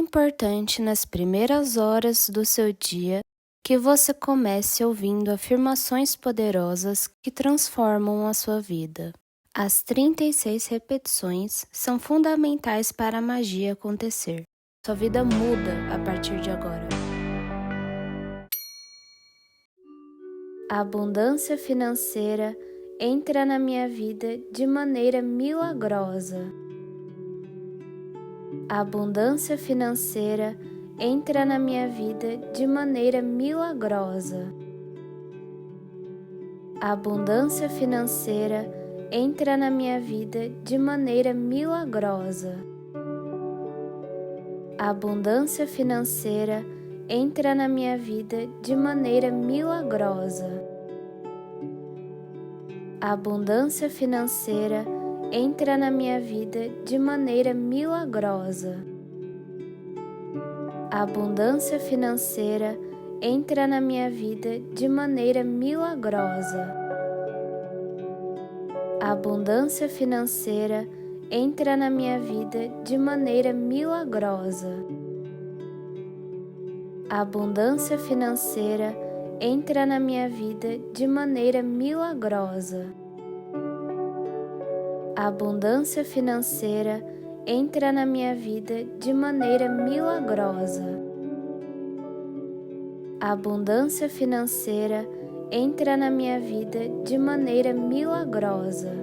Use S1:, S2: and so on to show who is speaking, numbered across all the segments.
S1: importante nas primeiras horas do seu dia que você comece ouvindo afirmações poderosas que transformam a sua vida. As 36 repetições são fundamentais para a magia acontecer. Sua vida muda a partir de agora. A abundância financeira entra na minha vida de maneira milagrosa. A abundância financeira entra na minha vida de maneira milagrosa. A abundância financeira entra na minha vida de maneira milagrosa. A abundância financeira entra na minha vida de maneira milagrosa. A abundância financeira entra na minha vida de maneira milagrosa. A abundância financeira entra na minha vida de maneira milagrosa. A abundância financeira entra na minha vida de maneira milagrosa. A abundância financeira entra na minha vida de maneira milagrosa. A abundância financeira entra na minha vida de maneira milagrosa. A abundância financeira entra na minha vida de maneira milagrosa.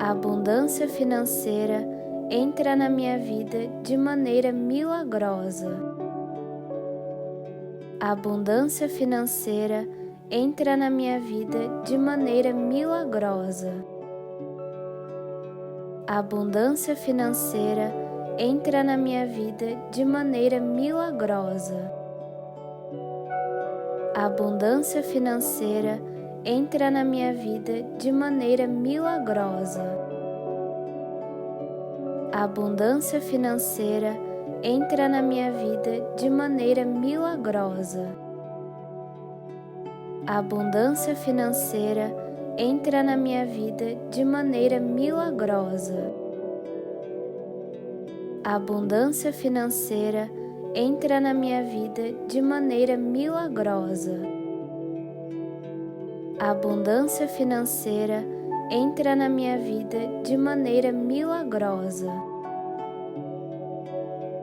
S1: A abundância financeira entra na minha vida de maneira milagrosa. A abundância financeira entra na minha vida de maneira milagrosa. A abundância financeira entra na minha vida de maneira milagrosa. A abundância financeira entra na minha vida de maneira milagrosa. A abundância financeira entra na minha vida de maneira milagrosa. A abundância financeira entra na minha vida de maneira milagrosa. A abundância financeira entra na minha vida de maneira milagrosa. A abundância financeira entra na minha vida de maneira milagrosa.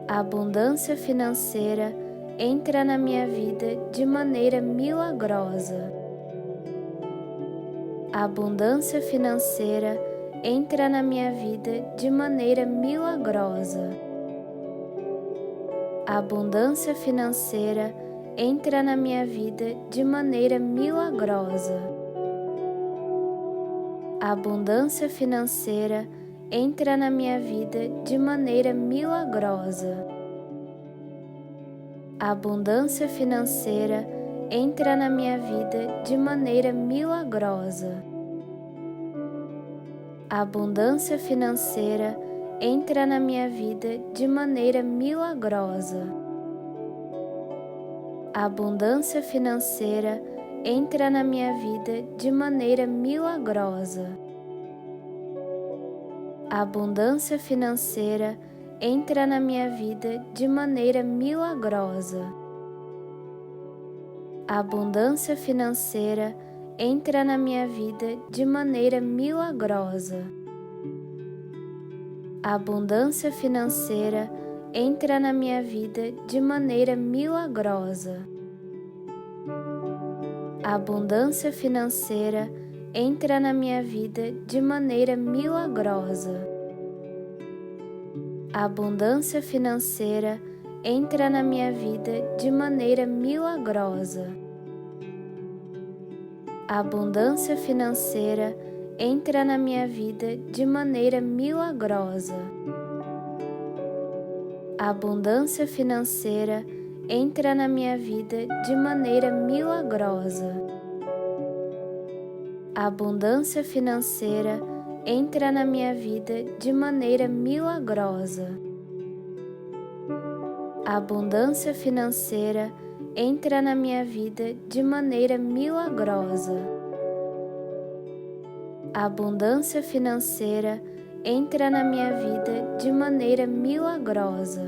S1: A abundância financeira entra na minha vida de maneira milagrosa. A abundância financeira entra na minha vida de maneira milagrosa. A abundância financeira entra na minha vida de maneira milagrosa. A abundância financeira entra na minha vida de maneira milagrosa. A abundância financeira entra na minha vida de maneira milagrosa. A abundância financeira entra na minha vida de maneira milagrosa. A abundância financeira entra na minha vida de maneira milagrosa. A abundância financeira entra na minha vida de maneira milagrosa. A abundância financeira entra na minha vida de maneira milagrosa. A abundância financeira entra na minha vida de maneira milagrosa. A abundância financeira entra na minha vida de maneira milagrosa. A abundância financeira entra na minha vida de maneira milagrosa. A abundância financeira entra na minha vida de maneira milagrosa. A abundância financeira entra na minha vida de maneira milagrosa. A abundância financeira entra na minha vida de maneira milagrosa. A abundância financeira entra na minha vida de maneira milagrosa. A abundância financeira entra na minha vida de maneira milagrosa.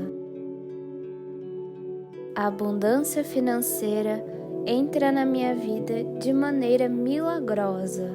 S1: A abundância financeira entra na minha vida de maneira milagrosa.